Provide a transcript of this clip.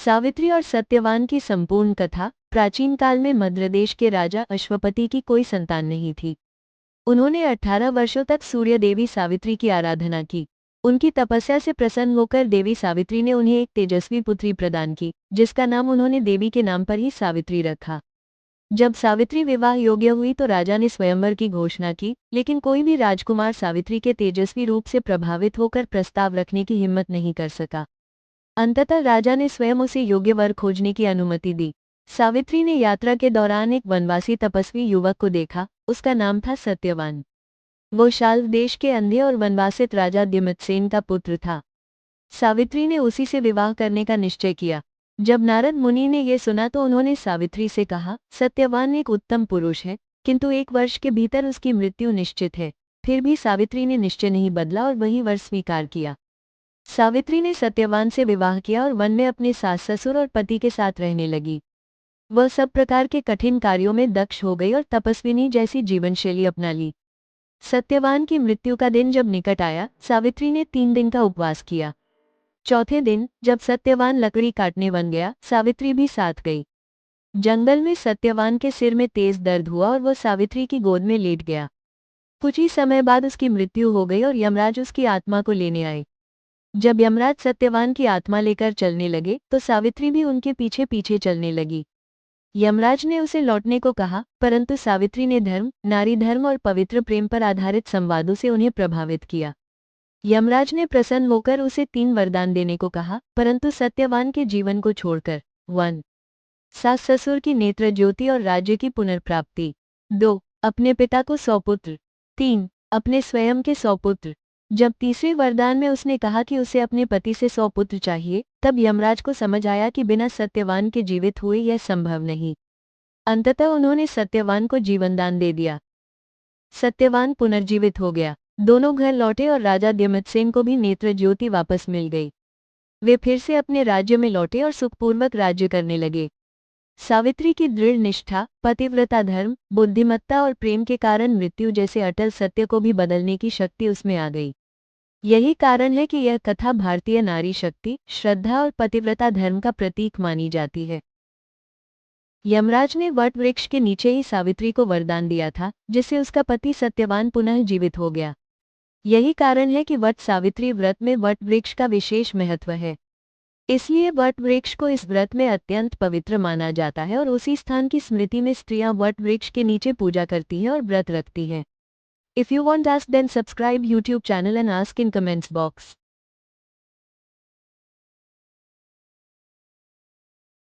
सावित्री और सत्यवान की संपूर्ण कथा। प्राचीन काल में मद्र देश के राजा अश्वपति की कोई संतान नहीं थी। उन्होंने 18 वर्षों तक सूर्य देवी सावित्री की आराधना की। उनकी तपस्या से प्रसन्न होकर देवी सावित्री ने उन्हें एक तेजस्वी पुत्री प्रदान की, जिसका नाम उन्होंने देवी के नाम पर ही सावित्री रखा। जब सावित्री विवाह योग्य हुई तो राजा ने स्वयंवर की घोषणा की, लेकिन कोई भी राजकुमार सावित्री के तेजस्वी रूप से प्रभावित होकर प्रस्ताव रखने की हिम्मत नहीं कर सका। अंततः राजा ने स्वयं उसे योग्य वर खोजने की अनुमति दी। सावित्री ने यात्रा के दौरान एक वनवासी तपस्वी युवक को देखा। उसका नाम था सत्यवान। वो शाल्व देश के अंधे और वनवासित राजा द्युमत्सेन का पुत्र था। सावित्री ने उसी से विवाह करने का निश्चय किया। जब नारद मुनि ने यह सुना तो उन्होंने सावित्री से कहा, सत्यवान एक उत्तम पुरुष है, किंतु 1 वर्ष के भीतर उसकी मृत्यु निश्चित है। फिर भी सावित्री ने निश्चय नहीं बदला और वही वर स्वीकार किया। सावित्री ने सत्यवान से विवाह किया और वन में अपने सास ससुर और पति के साथ रहने लगी। वह सब प्रकार के कठिन कार्यों में दक्ष हो गई और तपस्विनी जैसी जीवनशैली अपना ली। सत्यवान की मृत्यु का दिन जब निकट आया, सावित्री ने 3 दिन का उपवास किया। चौथे दिन जब सत्यवान लकड़ी काटने वन गया, सावित्री भी साथ गई। जंगल में सत्यवान के सिर में तेज दर्द हुआ और वह सावित्री की गोद में लेट गया। कुछ ही समय बाद उसकी मृत्यु हो गई और यमराज उसकी आत्मा को लेने आए। जब यमराज सत्यवान की आत्मा लेकर चलने लगे तो सावित्री भी उनके पीछे पीछे चलने लगी। यमराज ने उसे लौटने को कहा, परंतु सावित्री ने धर्म, नारी धर्म और पवित्र प्रेम पर आधारित संवादों से उन्हें प्रभावित किया। यमराज ने प्रसन्न होकर उसे 3 वरदान देने को कहा, परंतु सत्यवान के जीवन को छोड़कर 1. सास ससुर की नेत्र ज्योति और राज्य की पुनर्प्राप्ति। 2. अपने पिता को 100 पुत्र। 3. अपने स्वयं के 100 पुत्र। जब तीसरे वरदान में उसने कहा कि उसे अपने पति से 100 पुत्र चाहिए, तब यमराज को समझ आया कि बिना सत्यवान के जीवित हुए यह संभव नहीं। अंततः उन्होंने सत्यवान को जीवनदान दे दिया। सत्यवान पुनर्जीवित हो गया। दोनों घर लौटे और राजा द्युमत्सेन को भी नेत्र ज्योति वापस मिल गई। वे फिर से अपने राज्य में लौटे और सुखपूर्वक राज्य करने लगे। सावित्री की दृढ़ निष्ठा, पतिव्रता धर्म, बुद्धिमत्ता और प्रेम के कारण मृत्यु जैसे अटल सत्य को भी बदलने की शक्ति उसमें आ गई। यही कारण है कि यह कथा भारतीय नारी शक्ति, श्रद्धा और पतिव्रता धर्म का प्रतीक मानी जाती है। यमराज ने वट वृक्ष के नीचे ही सावित्री को वरदान दिया था, जिससे उसका पति सत्यवान पुनः जीवित हो गया। यही कारण है कि वट सावित्री व्रत में वट वृक्ष का विशेष महत्व है। इसलिए वट वृक्ष को इस व्रत में अत्यंत पवित्र माना जाता है और उसी स्थान की स्मृति में स्त्रियां वट वृक्ष के नीचे पूजा करती हैं और व्रत रखती हैं। If you want ask then subscribe YouTube channel and ask in comments box.